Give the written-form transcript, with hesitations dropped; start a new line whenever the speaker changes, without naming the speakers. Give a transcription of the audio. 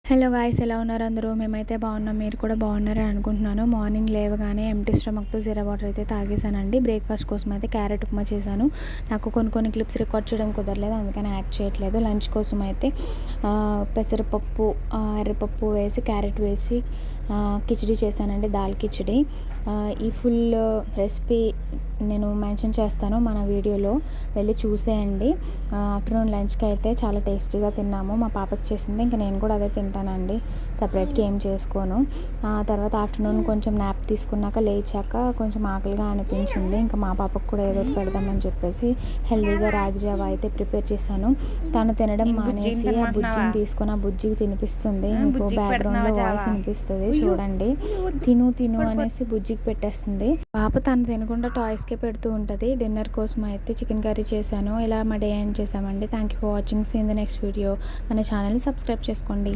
Hello guys, ఎలా ఉన్నారు అందరూ? మేమైతే బాగున్నాం, మీరు కూడా బాగున్నారని అనుకుంటున్నాను. మార్నింగ్ లేవగానే ఎంటీ స్టమక్తో జీరా వాటర్ అయితే తాగేసానండి. బ్రేక్ఫాస్ట్ కోసం అయితే క్యారెట్ ఉప్మా చేశాను. నాకు కొన్ని క్లిప్స్ రికార్డ్ చేయడం కుదరలేదు, అందుకని యాడ్ చేయట్లేదు. లంచ్ కోసం అయితే పెసరపప్పు, ఎర్రపప్పు వేసి క్యారెట్ వేసి కిచిడి చేశానండి, దాల్ కిచిడి. ఈ ఫుల్ రెసిపీ నేను మెన్షన్ చేస్తాను మన వీడియోలో, వెళ్ళి చూసేయండి. ఆఫ్టర్నూన్ లంచ్కి అయితే చాలా టేస్టీగా తిన్నాము. మా పాపకి చేసింది, ఇంకా నేను కూడా అదే తింటానండి, సపరేట్గా ఏం చేసుకోను. తర్వాత ఆఫ్టర్నూన్ కొంచెం నాప్ తీసుకున్నాక లేచాక కొంచెం ఆకలిగా అనిపించింది. ఇంకా మా పాపకు కూడా ఏదో ఒకటి పెడదామని చెప్పేసి హెల్దీగా రాగి జావా అయితే ప్రిపేర్ చేశాను. తను తినడం మానేసి ఆ బుజ్జిని తీసుకొని ఆ బుజ్జికి తినిపిస్తుంది. మీకు బ్యాక్గ్రౌండ్లో వాయిస్ వినిపిస్తుంది, చూడండి. తిను అనేసి బుజ్జికి పెట్టేస్తుంది. పాప తను తినకుండా టాయ్స్కే పెడుతూ ఉంటుంది. డిన్నర్ కోసం అయితే చికెన్ కర్రీ చేశాను. ఇలా మా డే ఎండ్ చేసామండి. Thank you for watching. See in the next video. మన ఛానల్ని సబ్స్క్రైబ్ చేసుకోండి.